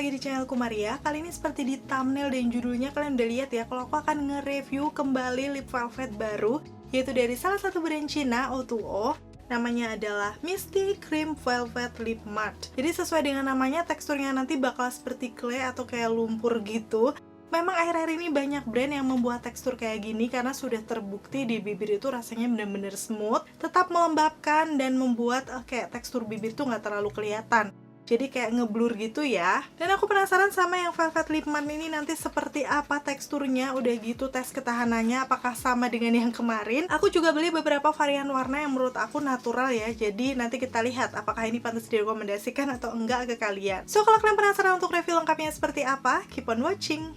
lagi di channelku Maria. Kali ini seperti di thumbnail dan judulnya kalian udah lihat ya, kalau aku akan nge-review kembali lip velvet baru, yaitu dari salah satu brand Cina, O2O. Namanya adalah Misty Cream Velvet Lip Matte. Jadi sesuai dengan namanya, teksturnya nanti bakal seperti clay atau kayak lumpur gitu. Memang akhir-akhir ini banyak brand yang membuat tekstur kayak gini karena sudah terbukti di bibir itu rasanya bener-bener smooth, tetap melembabkan dan membuat kayak tekstur bibir tuh nggak terlalu kelihatan. Jadi kayak ngeblur gitu ya. Dan aku penasaran sama yang Velvet Lip Matte ini nanti seperti apa teksturnya. Udah gitu tes ketahanannya apakah sama dengan yang kemarin. Aku juga beli beberapa varian warna yang menurut aku natural ya. Jadi nanti kita lihat apakah ini pantas direkomendasikan atau enggak ke kalian. So kalau kalian penasaran untuk review lengkapnya seperti apa, keep on watching.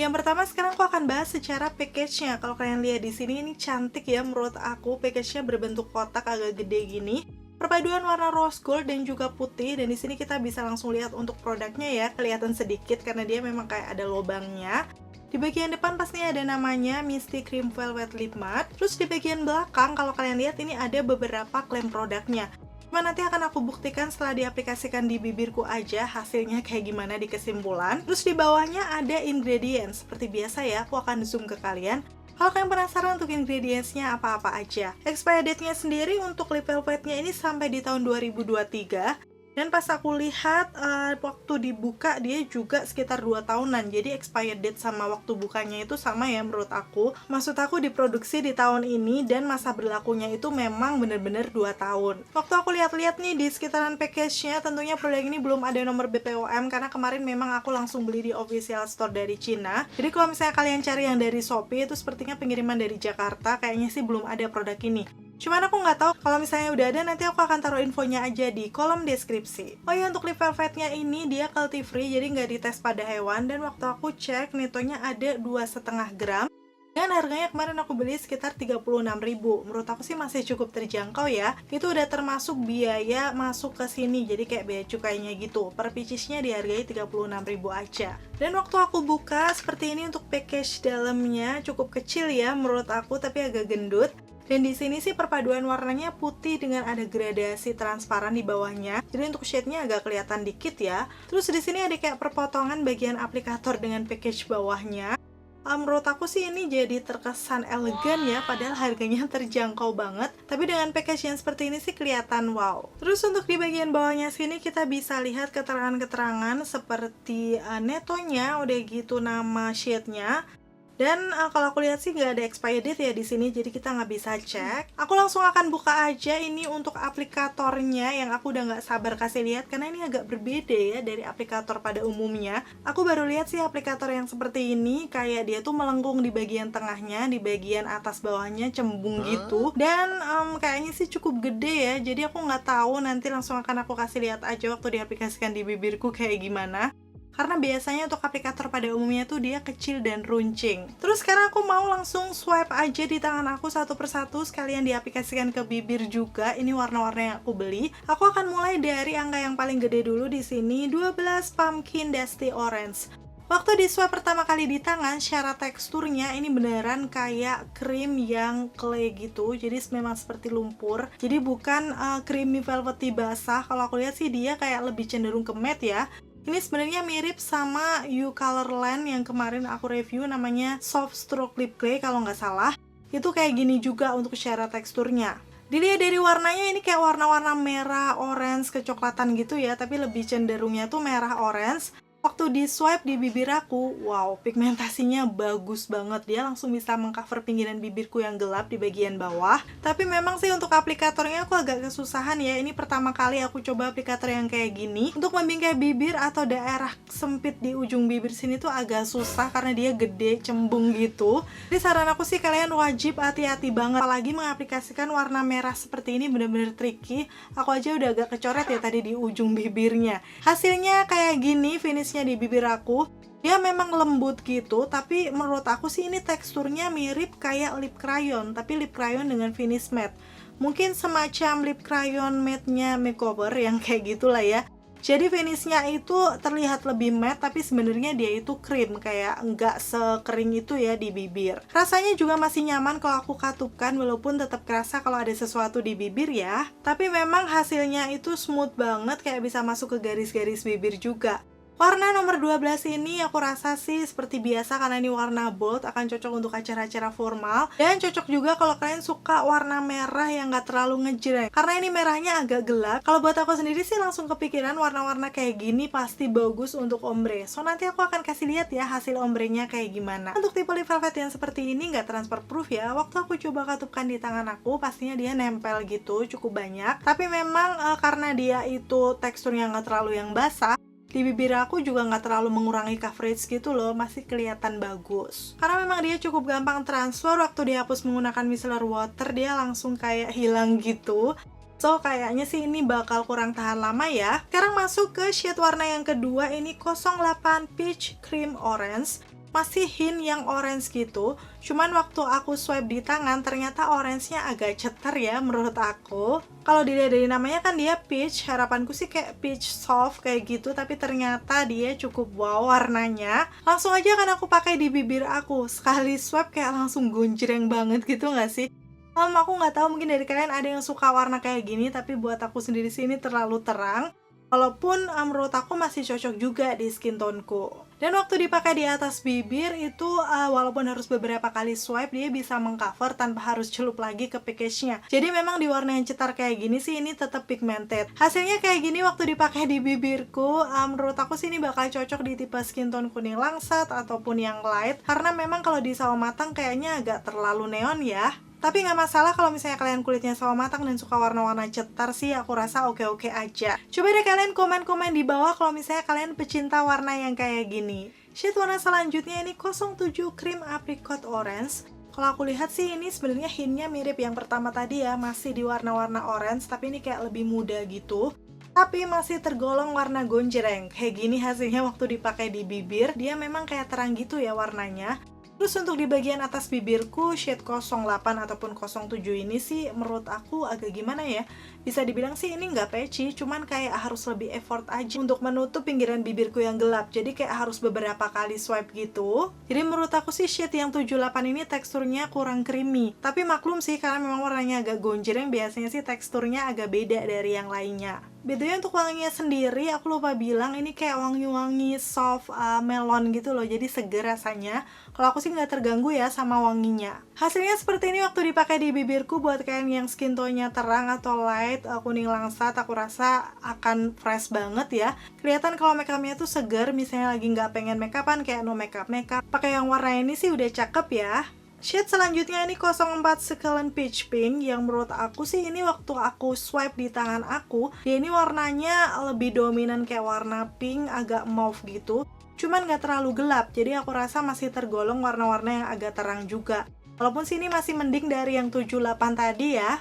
Yang pertama sekarang aku akan bahas secara package-nya. Kalau kalian lihat di sini ini cantik ya menurut aku. Package-nya berbentuk kotak agak gede gini. Perpaduan warna rose gold dan juga putih, dan di sini kita bisa langsung lihat untuk produknya ya. Kelihatan sedikit karena dia memang kayak ada lubangnya. Di bagian depan pastinya ada namanya Misty Cream Velvet Lip Matte. Terus di bagian belakang kalau kalian lihat ini ada beberapa klaim produknya. Cuma nanti akan aku buktikan setelah diaplikasikan di bibirku aja hasilnya kayak gimana di kesimpulan. Terus di bawahnya ada ingredients. Seperti biasa ya, aku akan zoom ke kalian. Kalau kalian penasaran untuk ingredientsnya apa-apa aja. Expiry date-nya sendiri untuk lip velvetnya ini sampai di tahun 2023. Dan pas aku lihat waktu dibuka dia juga sekitar 2 tahunan. Jadi expired date sama waktu bukanya itu sama ya menurut aku. Maksud aku diproduksi di tahun ini dan masa berlakunya itu memang bener-bener 2 tahun. Waktu aku lihat-lihat nih di sekitaran package-nya, tentunya produk ini belum ada nomor BPOM karena kemarin memang aku langsung beli di official store dari Cina. Jadi kalau misalnya kalian cari yang dari Shopee itu sepertinya pengiriman dari Jakarta, kayaknya sih belum ada produk ini. Cuman aku nggak tahu, kalau misalnya udah ada nanti aku akan taruh infonya aja di kolom deskripsi. Oh ya, untuk lip velvetnya ini dia cruelty free, jadi nggak dites pada hewan. Dan waktu aku cek netonya ada 2,5 gram. Dan harganya kemarin aku beli sekitar 36.000. Menurut aku sih masih cukup terjangkau ya. Itu udah termasuk biaya masuk ke sini, jadi kayak biaya cukainya gitu. Per piecesnya dihargai 36.000 aja. Dan waktu aku buka seperti ini untuk package dalamnya cukup kecil ya menurut aku, tapi agak gendut. Dan di sini sih perpaduan warnanya putih dengan ada gradasi transparan di bawahnya. Jadi untuk shade-nya agak kelihatan dikit ya. Terus di sini ada kayak perpotongan bagian aplikator dengan package bawahnya. Menurut aku sih ini jadi terkesan elegan ya, padahal harganya terjangkau banget. Tapi dengan package yang seperti ini sih kelihatan wow. Terus untuk di bagian bawahnya sini kita bisa lihat keterangan-keterangan seperti netonya, udah gitu nama shade-nya. Dan kalau aku lihat sih nggak ada expired date ya di sini, jadi kita nggak bisa cek. Aku langsung akan buka aja ini untuk aplikatornya yang aku udah nggak sabar kasih lihat karena ini agak berbeda ya dari aplikator pada umumnya. Aku baru lihat sih aplikator yang seperti ini, kayak dia tuh melengkung di bagian tengahnya, di bagian atas bawahnya cembung gitu. Dan kayaknya sih cukup gede ya, jadi aku nggak tahu, nanti langsung akan aku kasih lihat aja waktu diaplikasikan di bibirku kayak gimana. Karena biasanya untuk aplikator pada umumnya tuh dia kecil dan runcing. Terus sekarang aku mau langsung swipe aja di tangan aku satu persatu, sekalian diaplikasikan ke bibir juga. Ini warna-warna yang aku beli. Aku akan mulai dari angka yang paling gede dulu di sini, 12 Pumpkin Dusty Orange. Waktu di swipe pertama kali di tangan, secara teksturnya ini beneran kayak krim yang clay gitu. Jadi memang seperti lumpur. Jadi bukan creamy velvety basah. Kalau aku lihat sih dia kayak lebih cenderung ke matte ya. Ini sebenarnya mirip sama You Colorland yang kemarin aku review, namanya Soft Stroke Lip Clay kalau nggak salah. Itu kayak gini juga untuk secara teksturnya. Dilihat dari warnanya ini kayak warna-warna merah, orange, kecoklatan gitu ya, tapi lebih cenderungnya tuh merah orange. Waktu di swipe di bibir aku, wow, pigmentasinya bagus banget. Dia langsung bisa mengcover pinggiran bibirku yang gelap di bagian bawah. Tapi memang sih untuk aplikatornya aku agak kesusahan ya. Ini pertama kali aku coba aplikator yang kayak gini. Untuk membingkai bibir atau daerah sempit di ujung bibir sini tuh agak susah karena dia gede, cembung gitu. Jadi saran aku sih kalian wajib hati-hati banget. Apalagi mengaplikasikan warna merah seperti ini bener-bener tricky. Aku aja udah agak kecoret ya tadi di ujung bibirnya. Hasilnya kayak gini finish di bibir aku. Dia memang lembut gitu, tapi menurut aku sih ini teksturnya mirip kayak lip crayon, tapi lip crayon dengan finish matte. Mungkin semacam lip crayon matte-nya makeover yang kayak gitulah ya. Jadi finishnya itu terlihat lebih matte, tapi sebenarnya dia itu krim, kayak nggak sekering itu ya di bibir. Rasanya juga masih nyaman kalau aku katupkan, walaupun tetap kerasa kalau ada sesuatu di bibir ya. Tapi memang hasilnya itu smooth banget, kayak bisa masuk ke garis-garis bibir juga. Warna nomor 12 ini aku rasa sih seperti biasa karena ini warna bold, akan cocok untuk acara-acara formal. Dan cocok juga kalau kalian suka warna merah yang gak terlalu ngejreng, karena ini merahnya agak gelap. Kalau buat aku sendiri sih langsung kepikiran warna-warna kayak gini pasti bagus untuk ombre. So nanti aku akan kasih lihat ya hasil ombrenya kayak gimana. Untuk tipe lip velvet yang seperti ini gak transfer proof ya. Waktu aku coba katupkan di tangan aku, pastinya dia nempel gitu cukup banyak. Tapi memang karena dia itu teksturnya gak terlalu yang basah, di bibir aku juga nggak terlalu mengurangi coverage gitu loh, masih kelihatan bagus. Karena memang dia cukup gampang transfer, waktu dihapus menggunakan micellar water dia langsung kayak hilang gitu. So kayaknya sih ini bakal kurang tahan lama ya. Sekarang masuk ke shade warna yang kedua, ini 08 Peach Cream Orange. Masih hint yang orange gitu, cuman waktu aku swipe di tangan ternyata orange-nya agak cetar ya menurut aku. Kalau dilihat dari namanya kan dia peach, harapanku sih kayak peach soft kayak gitu, tapi ternyata dia cukup wow warnanya. Langsung aja kan aku pakai di bibir aku, sekali swipe kayak langsung gonjreng banget gitu nggak sih? Aku nggak tahu, mungkin dari kalian ada yang suka warna kayak gini, tapi buat aku sendiri sih ini terlalu terang. Walaupun menurut aku masih cocok juga di skin toneku. Dan waktu dipakai di atas bibir itu walaupun harus beberapa kali swipe, dia bisa mengcover tanpa harus celup lagi ke package-nya. Jadi memang di warna yang cetar kayak gini sih ini tetap pigmented. Hasilnya kayak gini waktu dipakai di bibirku, menurut aku sih ini bakal cocok di tipe skin tone kuning langsat ataupun yang light. Karena memang kalau di sawo matang kayaknya agak terlalu neon ya. Tapi nggak masalah kalau misalnya kalian kulitnya sawo matang dan suka warna-warna cetar sih, aku rasa oke-oke aja. Coba deh kalian komen-komen di bawah kalau misalnya kalian pecinta warna yang kayak gini. Shade warna selanjutnya ini 07 Cream Apricot Orange. Kalau aku lihat sih ini sebenarnya hintnya mirip yang pertama tadi ya, masih di warna-warna orange, tapi ini kayak lebih muda gitu. Tapi masih tergolong warna gonjreng. Kayak gini hasilnya waktu dipakai di bibir, dia memang kayak terang gitu ya warnanya. Terus untuk di bagian atas bibirku, shade 08 ataupun 07 ini sih menurut aku agak gimana ya, bisa dibilang sih ini nggak patchy, cuman kayak harus lebih effort aja untuk menutup pinggiran bibirku yang gelap, jadi kayak harus beberapa kali swipe gitu. Jadi menurut aku sih shade yang 78 ini teksturnya kurang creamy, tapi maklum sih karena memang warnanya agak gonjreng, biasanya sih teksturnya agak beda dari yang lainnya. Bedanya untuk wanginya sendiri, aku lupa bilang, ini kayak wangi-wangi soft melon gitu loh, jadi seger rasanya. Kalau aku sih nggak terganggu ya sama wanginya. Hasilnya seperti ini waktu dipakai di bibirku. Buat kalian yang skin tone-nya terang atau light, kuning langsat, aku rasa akan fresh banget ya. Kelihatan kalau makeupnya tuh seger, misalnya lagi nggak pengen makeupan kayak no makeup, pakai yang warna ini sih udah cakep ya. Shade selanjutnya ini 04 Succulent Peach Pink, yang menurut aku sih ini waktu aku swipe di tangan aku, dia ini warnanya lebih dominan kayak warna pink, agak mauve gitu. Cuman gak terlalu gelap, jadi aku rasa masih tergolong warna-warna yang agak terang juga. Walaupun sini masih mending dari yang 78 tadi ya.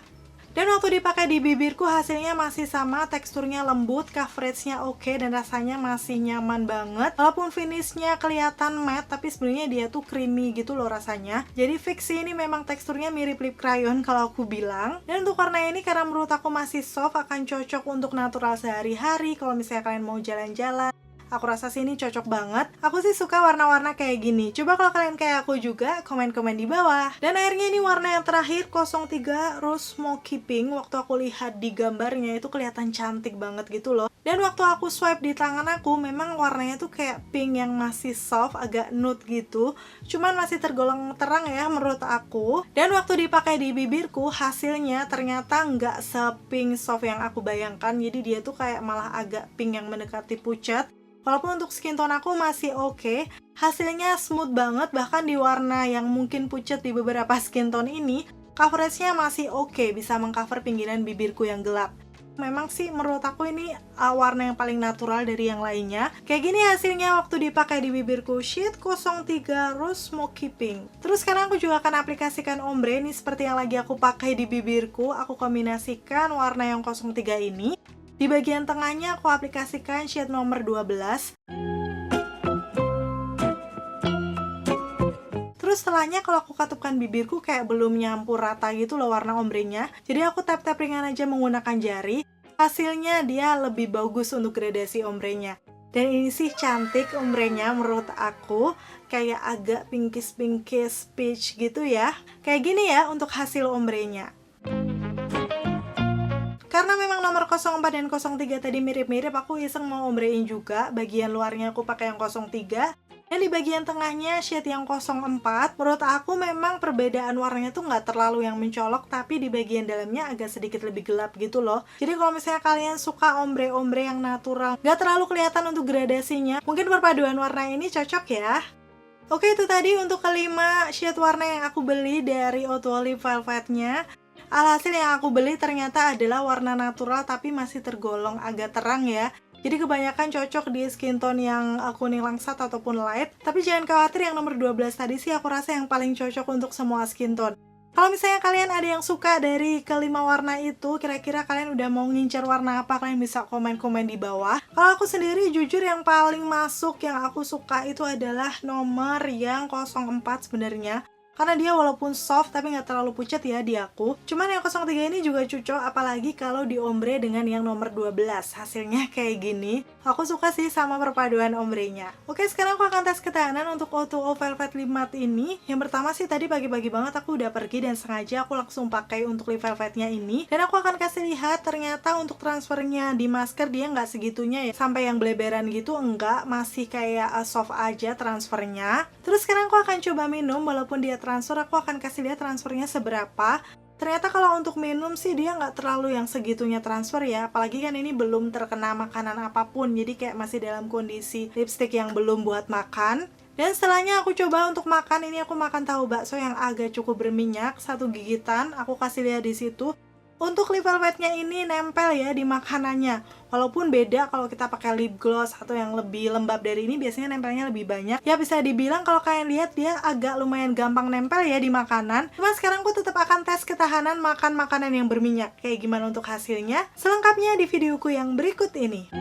Dan waktu dipakai di bibirku hasilnya masih sama, teksturnya lembut, coveragenya oke, dan rasanya masih nyaman banget. Walaupun finishnya kelihatan matte, tapi sebenarnya dia tuh creamy gitu loh rasanya. Jadi fix sih ini memang teksturnya mirip lip crayon kalau aku bilang. Dan untuk warna ini karena menurut aku masih soft, akan cocok untuk natural sehari-hari kalau misalnya kalian mau jalan-jalan. Aku rasa sih ini cocok banget. Aku sih suka warna-warna kayak gini. Coba kalau kalian kayak aku juga, komen-komen di bawah. Dan akhirnya ini warna yang terakhir, 03 Rose Smoky Pink. Waktu aku lihat di gambarnya itu kelihatan cantik banget gitu loh. Dan waktu aku swipe di tangan aku, memang warnanya tuh kayak pink yang masih soft, agak nude gitu. Cuman masih tergolong terang ya menurut aku. Dan waktu dipakai di bibirku, hasilnya ternyata nggak se-pink soft yang aku bayangkan. Jadi dia tuh kayak malah agak pink yang mendekati pucat. Walaupun untuk skin tone aku masih oke, hasilnya smooth banget, bahkan di warna yang mungkin pucat di beberapa skin tone ini, coveragenya masih oke, bisa mengcover pinggiran bibirku yang gelap. Memang sih menurut aku ini warna yang paling natural dari yang lainnya. Kayak gini hasilnya waktu dipakai di bibirku, shade 03 Rose Smoky Pink. Terus sekarang aku juga akan aplikasikan ombre, ini seperti yang lagi aku pakai di bibirku. Aku kombinasikan warna yang 03 ini. Di bagian tengahnya aku aplikasikan shade nomor 12. Terus setelahnya kalau aku katupkan bibirku kayak belum nyampur rata gitu loh warna ombrenya. Jadi aku tap-tap ringan aja menggunakan jari. hasilnya dia lebih bagus untuk gradasi ombrenya. Dan ini sih cantik ombrenya menurut aku, kayak agak pinkish peach gitu ya. Kayak gini ya untuk hasil ombrenya. Karena memang nomor 04 dan 03 tadi mirip-mirip, aku iseng mau ombrein juga. Bagian luarnya aku pakai yang 03. Dan di bagian tengahnya shade yang 04. Menurut aku memang perbedaan warnanya tuh nggak terlalu yang mencolok, tapi di bagian dalamnya agak sedikit lebih gelap gitu loh. Jadi kalau misalnya kalian suka ombre-ombre yang natural, nggak terlalu kelihatan untuk gradasinya, mungkin perpaduan warna ini cocok ya. Oke, itu tadi untuk kelima shade warna yang aku beli dari O2O Lip Velvetnya. Alhasil yang aku beli ternyata adalah warna natural tapi masih tergolong agak terang ya. Jadi kebanyakan cocok di skin tone yang kuning langsat ataupun light. Tapi jangan khawatir, yang nomor 12 tadi sih aku rasa yang paling cocok untuk semua skin tone. Kalau misalnya kalian ada yang suka dari kelima warna itu, kira-kira kalian udah mau ngincer warna apa, kalian bisa komen-komen di bawah. Kalau aku sendiri jujur yang paling masuk yang aku suka itu adalah nomor yang 04 sebenarnya. Karena dia walaupun soft tapi nggak terlalu pucat ya di aku. Cuman yang 03 ini juga cocok, apalagi kalau diombre dengan yang nomor 12. Hasilnya kayak gini. Aku suka sih sama perpaduan ombrenya. Oke, sekarang aku akan tes ketahanan untuk O2O Velvet Lip Matte ini. Yang pertama sih tadi pagi-pagi banget aku udah pergi dan sengaja aku langsung pakai untuk lip velvetnya ini. Dan aku akan kasih lihat ternyata untuk transfernya di masker dia nggak segitunya ya. Sampai yang bleberan gitu enggak, masih kayak soft aja transfernya. Terus sekarang aku akan coba minum, walaupun dia transfer, aku akan kasih lihat transfernya seberapa. Ternyata kalau untuk minum sih dia nggak terlalu yang segitunya transfer ya, apalagi kan ini belum terkena makanan apapun, jadi kayak masih dalam kondisi lipstick yang belum buat makan. Dan setelahnya aku coba untuk makan, ini aku makan tahu bakso yang agak cukup berminyak, 1 gigitan, aku kasih lihat di situ. Untuk lip velvetnya ini nempel ya di makanannya. Walaupun beda kalau kita pakai lip gloss atau yang lebih lembab dari ini, biasanya nempelnya lebih banyak. Ya bisa dibilang kalau kalian lihat dia agak lumayan gampang nempel ya di makanan. Cuma sekarang aku tetap akan tes ketahanan makan makanan yang berminyak. Kayak gimana untuk hasilnya? Selengkapnya di videoku yang berikut ini.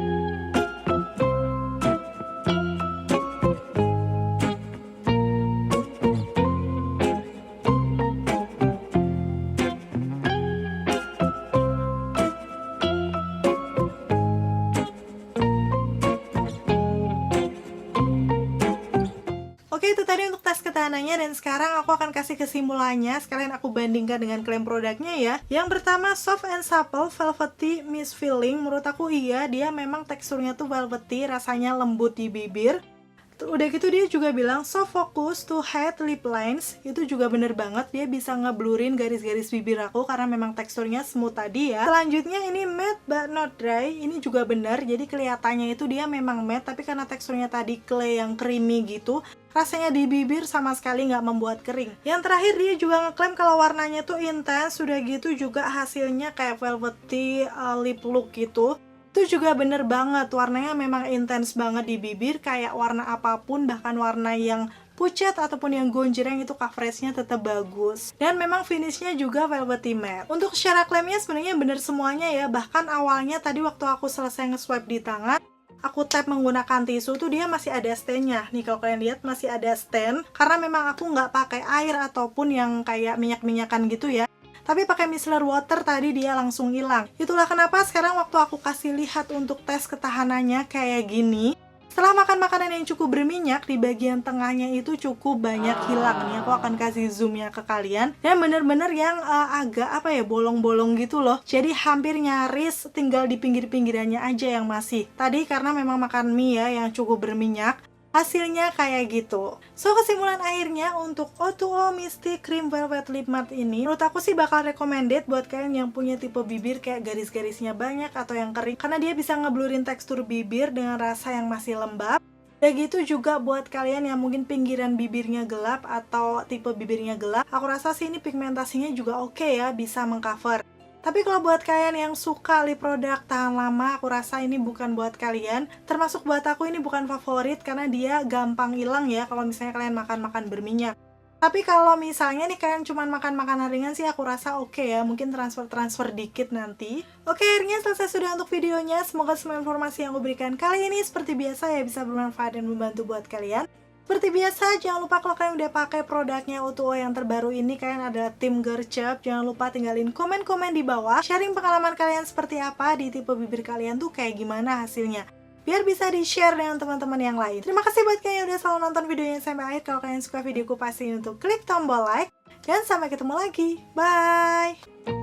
Oke, itu tadi untuk tes ketahanannya, dan sekarang aku akan kasih kesimpulannya. Sekalian aku bandingkan dengan klaim produknya ya. Yang pertama, soft and supple velvety mist feeling. Menurut aku iya, dia memang teksturnya tuh velvety, rasanya lembut di bibir. Udah gitu dia juga bilang soft focus to hide lip lines. Itu juga bener banget, dia bisa ngeblurin garis-garis bibir aku karena memang teksturnya smooth tadi ya. Selanjutnya ini matte but not dry. Ini juga bener, jadi kelihatannya itu dia memang matte, tapi karena teksturnya tadi clay yang creamy gitu, rasanya di bibir sama sekali nggak membuat kering. Yang terakhir dia juga ngeklaim kalau warnanya tuh intens, sudah gitu juga hasilnya kayak velvety lip look gitu. Itu juga bener banget, warnanya memang intens banget di bibir, kayak warna apapun, bahkan warna yang pucat ataupun yang gonjreng itu coveragenya tetap bagus. Dan memang finishnya juga velvety matte. Untuk secara klaimnya sebenarnya bener semuanya ya, bahkan awalnya tadi waktu aku selesai nge-swipe di tangan, aku tap menggunakan tisu tuh dia masih ada stand-nya. Nih kalau kalian lihat masih ada stand, karena memang aku nggak pakai air ataupun yang kayak minyak-minyakan gitu ya. Tapi pakai micellar water tadi dia langsung hilang. Itulah kenapa sekarang waktu aku kasih lihat untuk tes ketahanannya kayak gini. Setelah makan makanan yang cukup berminyak, di bagian tengahnya itu cukup banyak hilang. Nih aku akan kasih zoomnya ke kalian. Dan bener-bener yang agak apa ya, bolong-bolong gitu loh. Jadi hampir nyaris tinggal di pinggir-pinggirannya aja yang masih. Tadi karena memang makan mie ya yang cukup berminyak, hasilnya kayak gitu. So kesimpulan akhirnya untuk O2O Mystic Cream Velvet Lip Matte ini, menurut aku sih bakal recommended buat kalian yang punya tipe bibir kayak garis-garisnya banyak atau yang kering, karena dia bisa ngeblurin tekstur bibir dengan rasa yang masih lembab. Dan gitu juga buat kalian yang mungkin pinggiran bibirnya gelap atau tipe bibirnya gelap, aku rasa sih ini pigmentasinya juga oke ya, bisa mengcover. Tapi kalau buat kalian yang suka lip produk tahan lama, aku rasa ini bukan buat kalian. Termasuk buat aku ini bukan favorit karena dia gampang hilang ya kalau misalnya kalian makan-makan berminyak. Tapi kalau misalnya nih kalian cuma makan makanan ringan sih aku rasa oke ya, mungkin transfer dikit nanti. Oke, akhirnya selesai sudah untuk videonya. Semoga semua informasi yang aku berikan kali ini seperti biasa ya bisa bermanfaat dan membantu buat kalian. Seperti biasa, jangan lupa kalau kalian udah pakai produknya O2O yang terbaru ini, kalian adalah tim gercep. Jangan lupa tinggalin komen-komen di bawah, sharing pengalaman kalian seperti apa, di tipe bibir kalian tuh kayak gimana hasilnya, biar bisa di-share dengan teman-teman yang lain. Terima kasih buat kalian yang udah selalu nonton videonya sampai akhir. Kalau kalian suka videoku, pasti untuk klik tombol like. Dan sampai ketemu lagi. Bye!